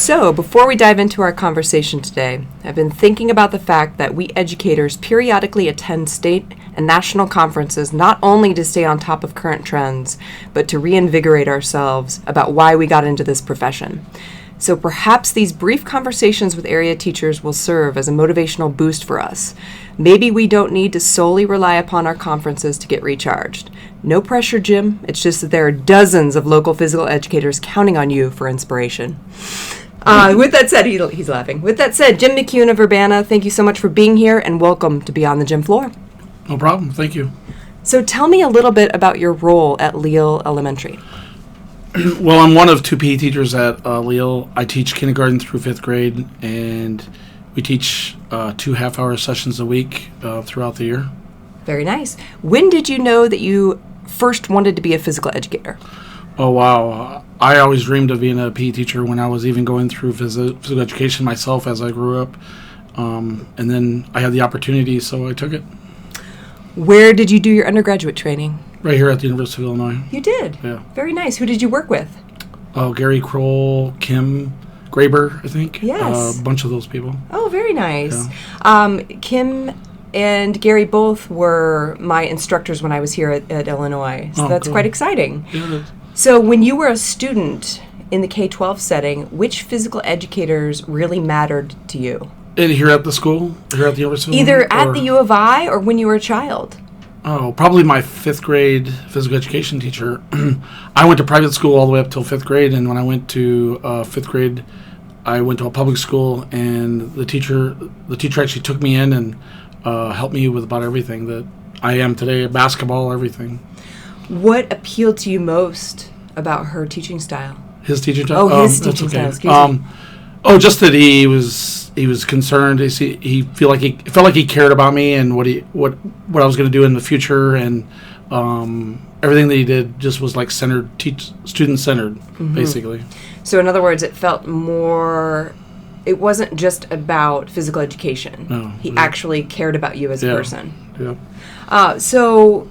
So, before we dive into our conversation today, I've been thinking about the fact that we educators periodically attend state and national conferences not only to stay on top of current trends, but to reinvigorate ourselves about why we got into this profession. So perhaps these brief conversations with area teachers will serve as a motivational boost for us. Maybe we don't need to solely rely upon our conferences to get recharged. No pressure, Jim. It's just that there are dozens of local physical educators counting on you for inspiration. With that said, he's laughing. With that said, Jim McCune of Urbana, thank you so much for being here and welcome to Beyond the Gym Floor. No problem. Thank you. So tell me a little bit about your role at Leal Elementary. Well, I'm one of two PE teachers at Leal. I teach kindergarten through 5th grade, and we teach 2 half-hour sessions a week throughout the year. Very nice. When did you know that you first wanted to be a physical educator? Oh, wow. I always dreamed of being a PE teacher when I was even going through physical education myself as I grew up. And then I had the opportunity, so I took it. Where did you do your undergraduate training? Right here at the University of Illinois. You did? Yeah. Very nice. Who did you work with? Oh, Gary Kroll, Kim Graber, I think. Yes. A bunch of those people. Oh, very nice. Yeah. Kim and Gary both were my instructors when I was here at Illinois. So that's cool. quite exciting. Yeah, it is. So when you were a student in the K-12 setting, which physical educators really mattered to you? Here at the school? Here at the University? Either at the U of I or when you were a child? Oh, probably my 5th grade physical education teacher. I went to private school all the way up till 5th grade, and when I went to 5th grade, I went to a public school, and the teacher actually took me in and helped me with about everything that I am today, basketball, everything. What appealed to you most about her teaching style? His teaching style? Oh, his teaching style, excuse me. Oh, just that he was concerned. He felt like he cared about me and what I was going to do in the future, and everything that he did just was like student centered, basically. So in other words, it felt more. It wasn't just about physical education. No, he actually cared about you as a person. Yeah. So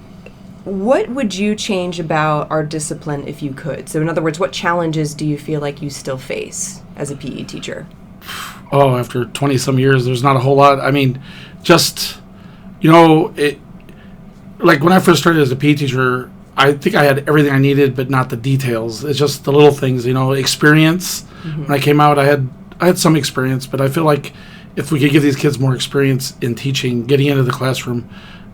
what would you change about our discipline if you could? So in other words, what challenges do you feel like you still face as a PE teacher? Oh, after 20-some years, there's not a whole lot. I mean, just, like when I first started as a PE teacher, I think I had everything I needed, but not the details. It's just the little things, experience. Mm-hmm. When I came out, I had some experience, but I feel like if we could give these kids more experience in teaching, getting into the classroom,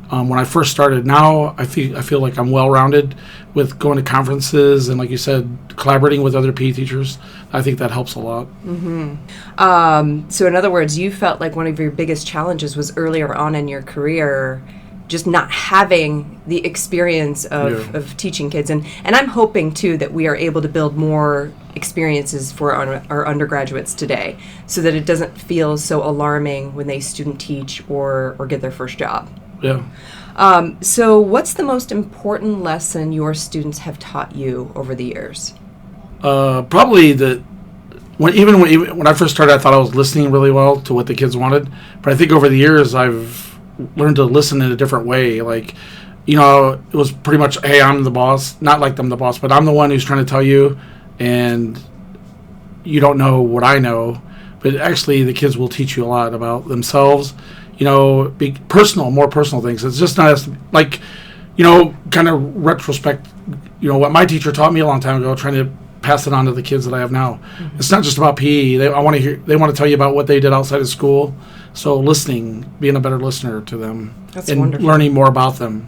when I first started, now I feel like I'm well-rounded with going to conferences and, like you said, collaborating with other PE teachers. I think that helps a lot. Mm-hmm. So in other words, you felt like one of your biggest challenges was earlier on in your career, just not having the experience of teaching kids. And I'm hoping, too, that we are able to build more experiences for our undergraduates today so that it doesn't feel so alarming when they student teach or get their first job. Yeah. So what's the most important lesson your students have taught you over the years? Probably that when I first started, I thought I was listening really well to what the kids wanted. But I think over the years, I've learned to listen in a different way. Like, it was pretty much, hey, I'm the boss. Not like I'm the boss, but I'm the one who's trying to tell you, and you don't know what I know. But actually, the kids will teach you a lot about themselves. More personal things. It's just not as, like, kind of retrospect, what my teacher taught me a long time ago, trying to pass it on to the kids that I have now. Mm-hmm. It's not just about PE. They want to tell you about what they did outside of school. So listening, being a better listener to them. That's and wonderful. Learning more about them.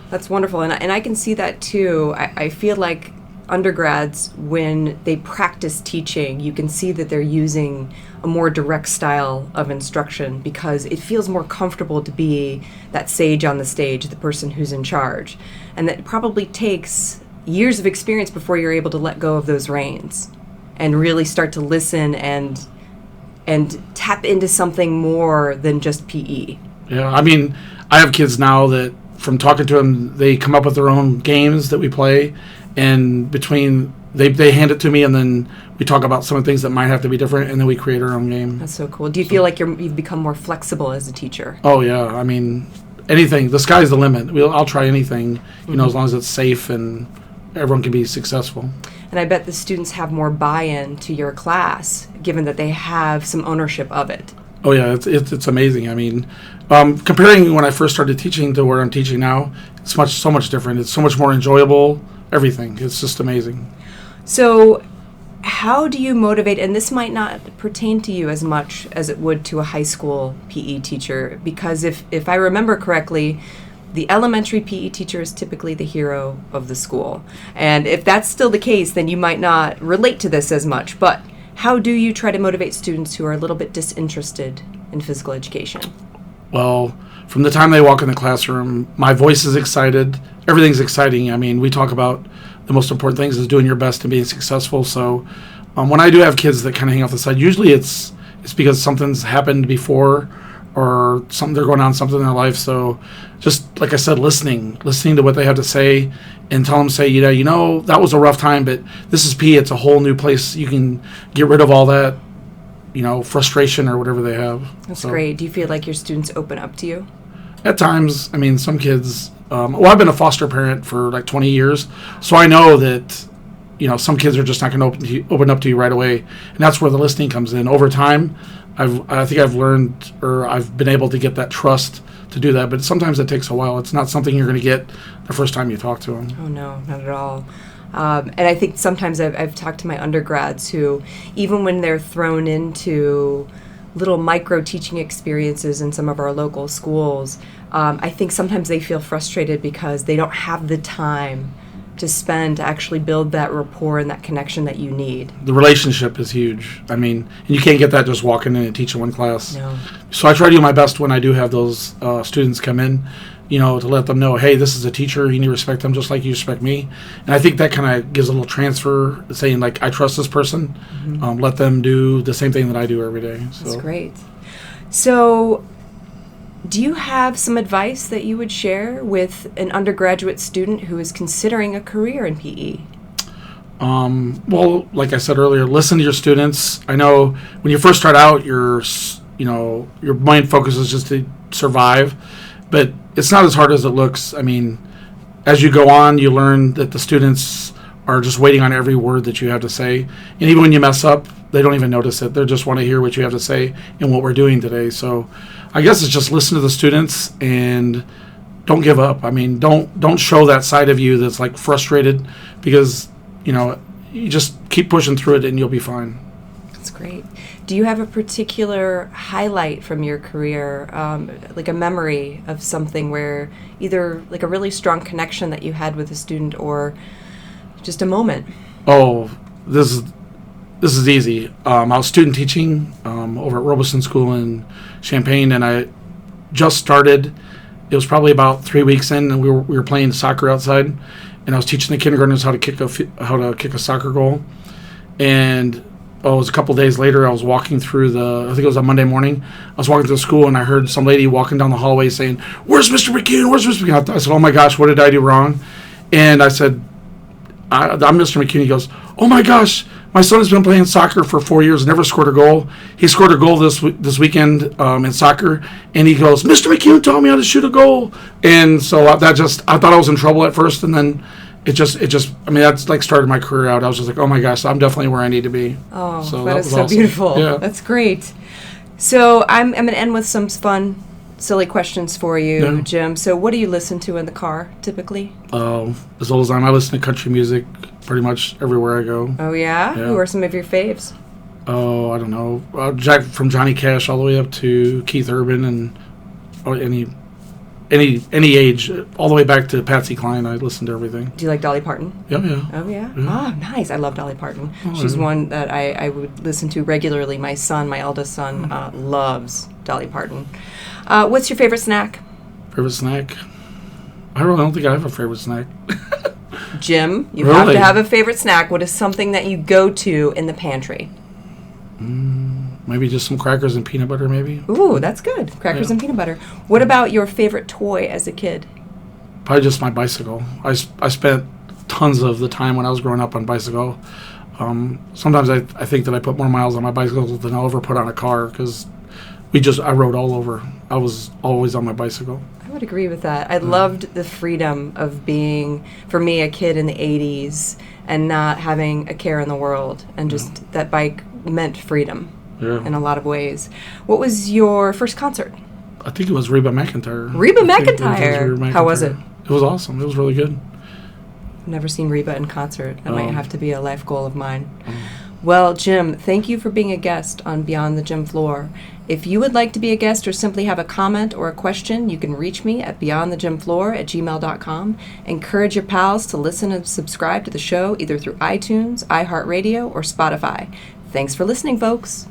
That's wonderful. And I can see that, too. I feel like undergrads, when they practice teaching, you can see that they're using a more direct style of instruction because it feels more comfortable to be that sage on the stage, the person who's in charge. And that probably takes years of experience before you're able to let go of those reins and really start to listen and tap into something more than just PE. Yeah, I mean, I have kids now that from talking to them, they come up with their own games that we play, and between they hand it to me, and then we talk about some of the things that might have to be different, and then we create our own game. That's so cool. Do you feel like you've become more flexible as a teacher? Oh yeah, I mean, anything. The sky's the limit. I'll try anything, as long as it's safe and everyone can be successful. And I bet the students have more buy-in to your class, given that they have some ownership of it. Oh yeah, it's amazing. I mean, comparing when I first started teaching to where I'm teaching now, it's so much different. It's so much more enjoyable. Everything. It's just amazing. So, how do you motivate? And this might not pertain to you as much as it would to a high school PE teacher, because if I remember correctly, the elementary PE teacher is typically the hero of the school. And if that's still the case, then you might not relate to this as much. But how do you try to motivate students who are a little bit disinterested in physical education? Well, from the time they walk in the classroom, my voice is excited. Everything's exciting. I mean, we talk about the most important things is doing your best and being successful. So when I do have kids that kind of hang off the side, usually it's because something's happened before or they're going on something in their life. So just like I said, listening to what they have to say and tell them, say, that was a rough time, but this is P. It's a whole new place. You can get rid of all that, frustration or whatever they have. That's great. Do you feel like your students open up to you? At times. I mean, some kids, I've been a foster parent for like 20 years. So I know that, some kids are just not going to open up to you right away. And that's where the listening comes in. Over time, I think I've learned, or I've been able to get that trust to do that, but sometimes it takes a while. It's not something you're going to get the first time you talk to them. Oh, no, not at all. And I think sometimes I've talked to my undergrads who, even when they're thrown into little micro teaching experiences in some of our local schools, I think sometimes they feel frustrated because they don't have the time to spend to actually build that rapport and that connection that you need. The relationship is huge. I mean, and you can't get that just walking in and teaching one class. No. So I try to do my best when I do have those students come in, to let them know, hey, this is a teacher. You need to respect them just like you respect me. And I think that kind of gives a little transfer, saying, like, I trust this person. Mm-hmm. Let them do the same thing that I do every day. So. That's great. So do you have some advice that you would share with an undergraduate student who is considering a career in PE? Well, like I said earlier, listen to your students. I know when you first start out, your main focus is just to survive, but it's not as hard as it looks. I mean, as you go on, you learn that the students are just waiting on every word that you have to say. And even when you mess up, they don't even notice it. They just want to hear what you have to say and what we're doing today. So I guess it's just listen to the students and don't give up. I mean, don't show that side of you that's like frustrated, because, you just keep pushing through it and you'll be fine. That's great. Do you have a particular highlight from your career, like a memory of something where either like a really strong connection that you had with a student or just a moment? Oh, this is easy. I was student teaching over at Robeson School in Champaign, and I just started. It was probably about 3 weeks in, and we were playing soccer outside, and I was teaching the kindergartners how to kick a soccer goal. And it was a couple days later. I was walking through I think it was a Monday morning. I was walking through the school, and I heard some lady walking down the hallway saying, "Where's Mr. McCune? Where's Mr. McCune?" I said, "Oh my gosh, what did I do wrong?" And I said, I'm Mr. McCune. He goes, "Oh my gosh, my son has been playing soccer for 4 years, never scored a goal. He scored a goal this weekend in soccer." And he goes, "Mr. McCune taught me how to shoot a goal." And so I thought I was in trouble at first, and then that's like started my career out. I was just like, oh my gosh, I'm definitely where I need to be. Oh, so that is so awesome. Beautiful. Yeah. That's great. So I'm going to end with some fun, silly questions for you, Jim. So what do you listen to in the car typically? As old as I listen to country music pretty much everywhere I go. Oh yeah? Who are some of your faves? Oh, I don't know. From Johnny Cash all the way up to Keith Urban and any age, all the way back to Patsy Cline. I listen to everything. Do you like Dolly Parton? Yeah. Oh yeah. Oh, nice. I love Dolly Parton. She's one that I would listen to regularly. My eldest son, loves Dolly Parton. What's your favorite snack? Favorite snack? I don't think I have a favorite snack. Jim, you have to have a favorite snack. What is something that you go to in the pantry? Maybe just some crackers and peanut butter, maybe. Ooh, that's good. Crackers and peanut butter. What about your favorite toy as a kid? Probably just my bicycle. I spent tons of the time when I was growing up on bicycle. Sometimes I think that I put more miles on my bicycle than I'll ever put on a car, because I rode all over. I was always on my bicycle. I would agree with that. I loved the freedom of being, for me, a kid in the 80s and not having a care in the world. And just that bike meant freedom in a lot of ways. What was your first concert? I think it was Reba McEntire. Reba McEntire. How was it? It was awesome. It was really good. Never seen Reba in concert. That might have to be a life goal of mine. Well, Jim, thank you for being a guest on Beyond the Gym Floor. If you would like to be a guest or simply have a comment or a question, you can reach me at beyondthegymfloor@gmail.com. Encourage your pals to listen and subscribe to the show either through iTunes, iHeartRadio, or Spotify. Thanks for listening, folks.